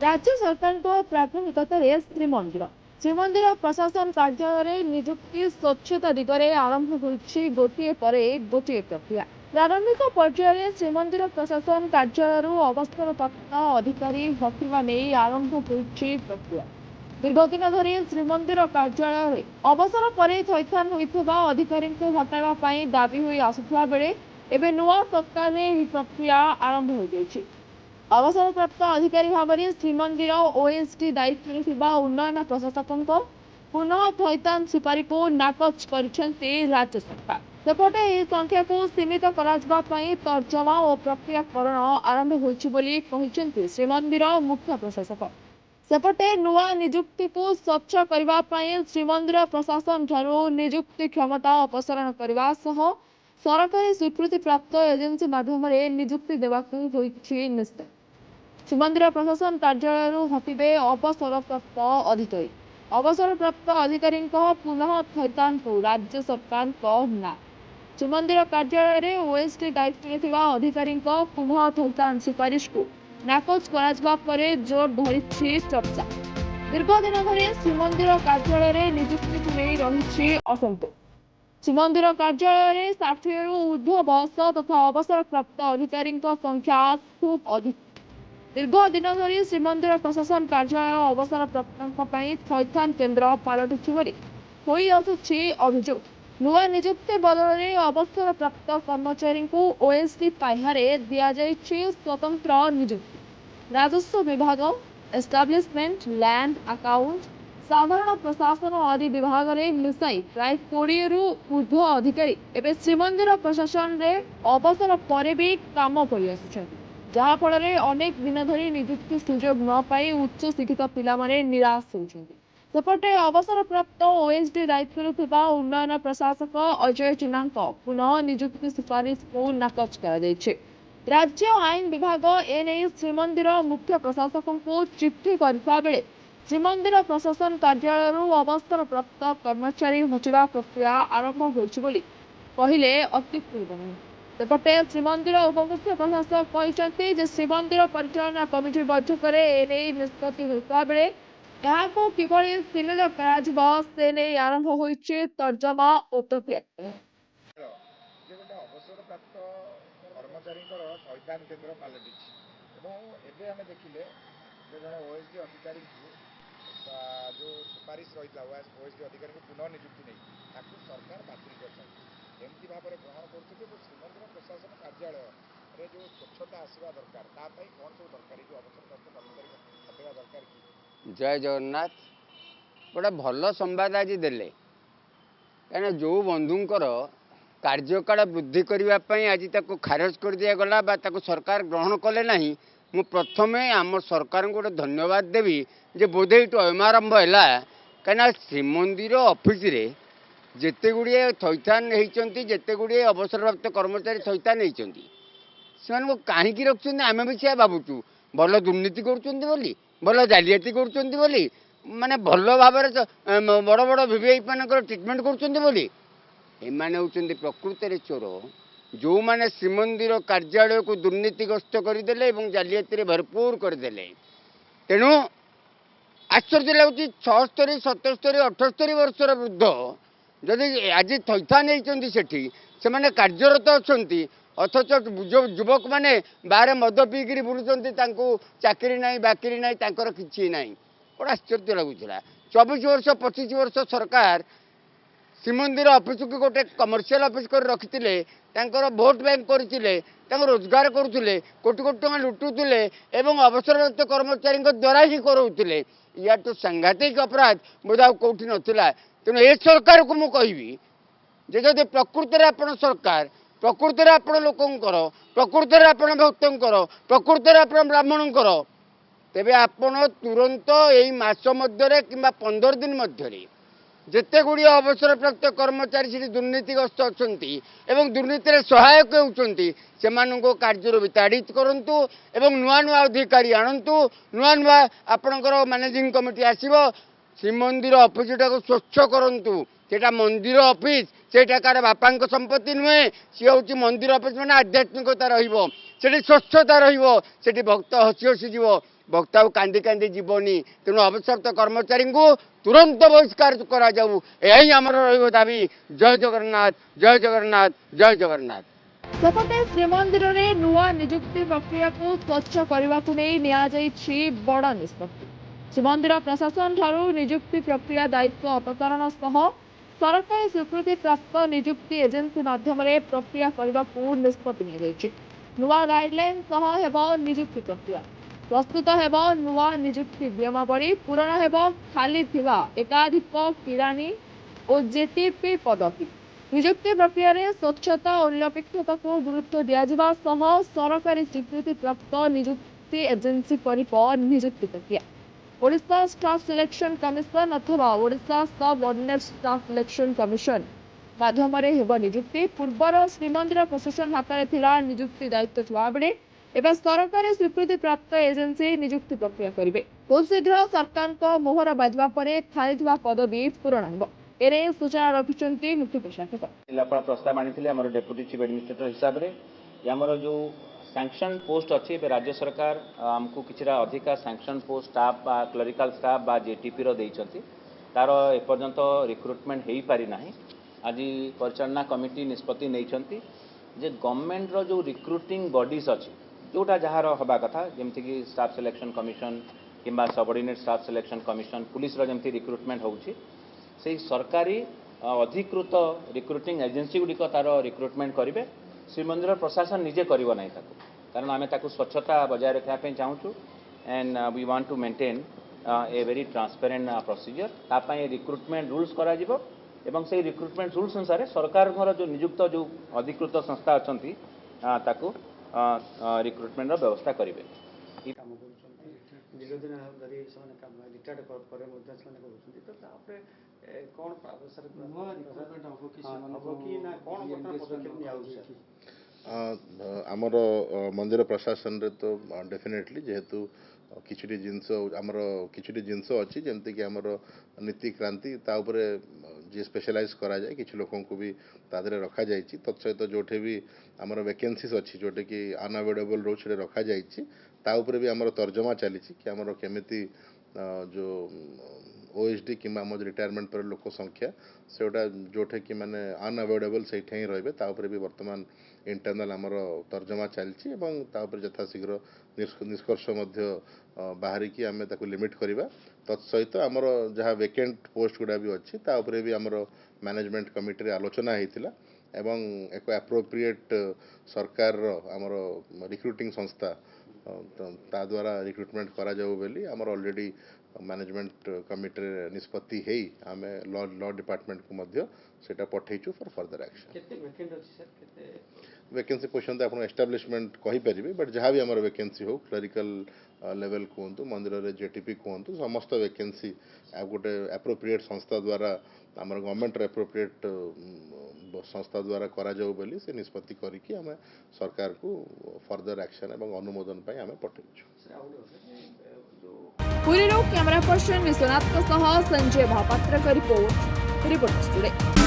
राज्य सरकार प्राथमिकता श्रीमंदिर श्रीमंदिर प्रशासन कार्यालय निजुक्ति स्वच्छता दिगरे आरंभ होती गोटे पर गोटे प्रक्रिया। प्रारंभिक पर्यायर श्रीमंदिर प्रशासन कार्यालय अवस्थानप्राप्त अधिकारी हटिवा नहीं आरंभ होती प्रक्रिया। दीर्घदिन धरी श्रीमंदिर कार्यालय अवसर पर थैथान होता अधिकारी हटाइवाई दाबी हो आसुवा बेले एवं नुआ प्रकार प्रक्रिया आरंभ हो जाएगी। अवसरप्राप्त अधिकारी भाव में श्रीमंदिर ओएसडी दायित्व उन्नयन प्रशासक पुनः थैथान सुपारी को नाकच कर राज्य सरकार। सेपटे यह संख्या को सीमित करने तर्जमा और प्रक्रियाकरण आरंभ हो श्रीमंदिर मुख्य प्रशासक। सेपटे नुआ निजुक्ति को स्वच्छ करने श्रीमंदिर प्रशासन ठारू निजुक्ति क्षमता अपसारण करने सरकारी स्वीकृति प्राप्त एजेन्सी माध्यम निजुक्ति देवाक निश्चित। श्रीमंदिर प्रशासन कार्यालय हटिबे अवसरप्राप्त अधिकारी। अवसरप्राप्त अधिकारी पुनः थैथान को राज्य सरकार ना। श्रीमंदिर कार्यालय ओएसडी दायित्व अधिकारी पुनः थैथान सुपारिश को नाकच कर जोर धरी चर्चा। दीर्घदिन धरी श्रीमंदिर कार्यालय निजुक्ति को नहीं रही असंतोष। श्रीमंदिर कार्यालय 60 ऊर्ध्व बयस तथा अवसरप्राप्त अधिकारी संख्या खूब अधिक। दीर्घ दिन धरी श्रीमंदिर प्रशासन कार्यालय अवसरप्राप्तों थैथान केन्द्र पलटि अभियोग। नुआ निजुक्ति बदल में अवसरप्राप्त कर्मचारी को ओएसडी पाह्यारे दि स्वतंत्र निजुक्ति। राजस्व विभाग, एस्टाब्लिशमेंट, लैंड अकाउंट, साधारण प्रशासन आदि विभाग में मिसाई प्राय 20 रु ऊर्ध्व अधिकारी एवं श्रीमंदिर प्रशासन में अवसर पर भी काम कर जहाँफल अनेक दिन धरी निजुक्ति सुजोग न पाई उच्च शिक्षित पिलामाने निराश होती। सेपटे अवसरप्राप्त ओएसडी दायित्व उन्नयन प्रशासक अजय जेना पुनः निजुक्ति सुपारिश को नाकच कर राज्य आईन विभाग एने श्रीमंदिर मुख्य प्रशासक को चिट्ठी करता बेले श्रीमंदिर प्रशासन कार्यालय अवसरप्राप्त कर्मचारी हटिवा प्रक्रिया आरंभ होले अत्युक्ति नहीं। सेपटे श्रीमंदिर उपमुख्य प्रशासक कहते श्रीमंदिर परिचालना कमिटी बैठक में एने निष्पत्ति होता बेले किभली सीमित कर आरंभ हो तर्जमा और प्रक्रिया। जो सुपारिश रही ओएसडी अधिकारी को पुनः निजुक्ति नहीं सरकार बातिल करमती भाव में ग्रहण कर श्रीमंदिर प्रशासन कार्यालय जो स्वच्छता आसवा दरकार कौन सब दरकार जो अवसरप्राप्त कर्मचारी हटाइवा दरकार कि जय जगन्नाथ गोटे भल संवाद आज देले कहीं जो बंधुंकर कार्यकाल वृद्धि करने आज खारज कर दिगला सरकार ग्रहण कले ना मु प्रथमे आम सरकार को गोटे धन्यवाद देवी जे बोधे ये अयमारंभ है कहीं श्रीमंदिर ऑफिस रे जिते गुड़िए थैथान होती जिते गुड़िए अवसरप्राप्त कर्मचारी थैथान होती से कहीं रखुच्च आम भी से भावुँ भल दुर्नीति कर भल जालियाती कर माने भल भाव बड़ बड़ वीवीआई मान ट्रिटमेंट कर प्रकृत चोर जो माने श्रीमंदिर कार्यालय को दुर्नीतिग्रस्त करदे जालियाती भरपूर करदे। तेणु आश्चर्य लगुच 76, 77, 78 वर्षर वृद्ध जदि आज थैथान होती से माने कार्यरत अच्छा अथच युवक माने बाहर मद पीकि बुलूँ चाकरी ना बाकरी ना कि ना बड़ा आश्चर्य लगुला। 24 वर्ष 25 वर्ष सरकार श्रीमंदिर ऑफिस को गोटे कमर्शियल ऑफिस कर रखिले भोट बैंक करते रोजगार करुले कोटी कोटी टका लुटुले अवसरप्राप्त कर्मचारी द्वारा ही करोले या तो सांघातिक अपराध बोध कौटी नाला। तेणु ए सरकार को मुझे जदि प्रकृत में आप सरकार प्रकृत में आप लोकंर प्रकृत में आप भक्तर प्रकृत में आप ब्राह्मणकर तेबे आपण तुरंत यही मास मध्य कि 15 दिन मध्य जिते गुड़ी अवसरप्राप्त कर्मचारी से दुर्नीतिग्रस्त अच्छा दुर्नीति सहायक होती से कार्य विताड़ित करूँ नुआ नुआ अधिकारी आणतु नुआ नुआ आपणकर मैनेजिंग कमिटी आसव श्रीमंदिर ऑफिस टाक स्वच्छ करूँ सेटा मंदिर ऑफिस सेटा कार बापा संपत्ति नुहे सी हूँ मंदिर ऑफिस मैंने आध्यात्मिकता रही स्वच्छता रही भक्त हसी हसी जीव ବକ୍ତା କାନ୍ଦି କାନ୍ଦି ଯିବନି। ତେଣୁ ଅବସରପ୍ରାପ୍ତ କର୍ମଚାରୀଙ୍କୁ ତୁରନ୍ତ ବହିଷ୍କାର କରାଯାଉ, ଏହା ହିଁ ଆମର ରହିବ ଦାବି। ଜୟ ଜଗନ୍ନାଥ, ଜୟ ଜଗନ୍ନାଥ, ଜୟ ଜଗନ୍ନାଥ। ସେପଟେ ଶ୍ରୀମନ୍ଦିରରେ ନୂଆ ନିଯୁକ୍ତି ପ୍ରକ୍ରିୟାକୁ ସ୍ୱଚ୍ଛ କରିବାକୁ ନେଇ ନିଆଯାଇଛି ବଡ଼ ନିଷ୍ପତ୍ତି। ଶ୍ରୀମନ୍ଦିର ପ୍ରଶାସନ ଠାରୁ ନିଯୁକ୍ତି ପ୍ରକ୍ରିୟା ଦାୟିତ୍ୱ ଅପସାରଣ ସହ ସରକାରୀ ସ୍ୱୀକୃତିପ୍ରାପ୍ତ ନିଯୁକ୍ତି ଏଜେନ୍ସି ମାଧ୍ୟମରେ ପ୍ରକ୍ରିୟା କରିବାକୁ ନିଷ୍ପତ୍ତି ନିଆଯାଇଛି। ନୂଆ ଗାଇଡଲାଇନ ସହ ହେବ ନିଯୁକ୍ତି ପ୍ରକ୍ରିୟା। ପ୍ରସ୍ତୁତ ହେବ ନୂଆ ନିଯୁକ୍ତି ନିୟମାବଳୀ। ପୂରଣ ହେବ ଖାଲି ଥିବା ଏକାଧିକ କିରାଣୀ ଓ ଜେଟିପି ପଦବୀ। ନିଯୁକ୍ତି ପ୍ରକ୍ରିୟାରେ ସ୍ୱଚ୍ଛତା ଓ ନିରପେକ୍ଷତାକୁ ଗୁରୁତ୍ୱ ଦିଆଯିବା ସହ ସରକାରୀ ସ୍ୱୀକୃତିପ୍ରାପ୍ତ ନିଯୁକ୍ତି ଏଜେନ୍ସି କରିବ ନିଯୁକ୍ତି ପ୍ରକ୍ରିୟା। ଓଡ଼ିଶା ଷ୍ଟାଫ୍ ସିଲେକ୍ସନ କମିଶନ ଅଥବା ଓଡ଼ିଶା ସବ୍ ଅର୍ଡିନେଟ୍ ଷ୍ଟାଫ୍ ସିଲେକ୍ସନ କମିଶନ ମାଧ୍ୟମରେ ହେବ ନିଯୁକ୍ତି। ପୂର୍ବର ଶ୍ରୀମନ୍ଦିର ପ୍ରଶାସନ ହାତରେ ଥିଲା ନିଯୁକ୍ତି ଦାୟିତ୍ୱ ଥିବାବେଳେ ଏବେ ସରକାରୀ ସ୍ୱୀକୃତିପ୍ରାପ୍ତ ଏଜେନ୍ସି ନିଯୁକ୍ତି ପ୍ରକ୍ରିୟା କରିବେ। ଖୁବ୍ ଶୀଘ୍ର ସରକାରଙ୍କ ମୋହର ବାଜିବା ପରେ ଖାଲିଥିବା ପଦବୀ ପୂରଣ ହେବ। ଏନେଇ ସୂଚନା ରଖିଛନ୍ତି ମୁଖ୍ୟ ପ୍ରଶାସକ। जिलापाल प्रस्ताव आनी आम डेप्यूटी चीफ एडमिनिस्ट्रेटर हिसाब से आमर जो सैंक्शन पोस्ट अच्छी राज्य सरकार आमको कि अधिका सैंक्शन पोस्ट स्टाफ बा क्लरिकाल स्टाफ बा जेटीपी देइछंती तार एपर्यंत रिक्रुटमेंट हो पारि ना। आज परिचालना कमिटी निष्पत्ति नहीं जे गवर्नमेंट रो जो रिक्रुटिंग बॉडीज अच्छी जोटा जहाँ हवा कथा जमती कि स्टाफ सिलेक्शन कमिशन किंबा subordinate staff selection commission police जमती रिक्रुटमेंट होउछि से सरकारी अधिकृत रिक्रुटिंग एजेन्सी गुड़िक तार रिक्रुटमेंट करेंगे। श्रीमंदिर प्रशासन निजे कर कारण आम स्वच्छता बजाय रखापी चाहूँ and we want to maintain a very transparent procedure तापाई रिक्रुटमेंट रूल्स करा जिवो एवं से रिक्रुटमेंट रूल्स अनुसार सरकार जो नियुक्त जो अधिकृत संस्था अच्छी ताकू रिक्रुटमेंट व्यवस्था करेंगे। दीर्घ दिन धरी रिटायर्ड कौन आमर मंदिर प्रशासन रे तो डेफिनेटली जेहेतु किछि जिनस आमर किछि जिनस अच्छी जमती कि आमर नीति क्रांति ताऊपर जी स्पेशलाइज करा जाए किछि लोकों को भी तादरे रखा जाए तत्सहित जोठे भी आमर वैकेंसीज अच्छी जोटे कि अनअवेलेबल रोज रखा जाए ताऊपर भी आमर तर्जमा चली कि आमर केमिति जो ओएसडी कि रिटायरमेंट पर लोक संख्या सेटा जोठे कि माने अनअवेलेबल से ही रही ताऊपर भी वर्तमान इंटरनल आमर तर्जमा चलती यथाशीघ्र निष्कर्ष बाहर की आम लिमिट करवा तत्सहित आमर जहाँ वेकेंट पोस्ट गुड़ा भी अच्छी ताऊपर भी आमर मैनेजमेंट कमिटी आलोचना होता एवं एक एप्रोप्रिएट सरकार आमर रिक्रुटिंग संस्था ता द्वारा रिक्रुटमेंट करा जाऊ बोली आमर ऑलरेडी मैनेजमेंट कमिटी निष्पत्ति है आम लॉ डिपार्टमेंट को मध्य सेटा पठेचु for further action. Vacancy question तो आप एस्टाब्लिशमेंट कहींपारे बट जहाँ भी आम वैकेंसी हो क्लरिकल लेवल कहतु मंदिर में जेटीपी कहतु समस्त वैकेंसी गोटे एप्रोप्रिएट संस्था द्वारा आम गवर्नमेंट एप्रोप्रिएट संस्था द्वारा करा जाऊ बोली से निष्पत्ति करके आम सरकार को फर्दर एक्शन एवं अनुमोदन आम पठेचु। पुरी कैमरा पर्सन विश्वनाथ संजय महापात्र का रिपोर्ट टुडे।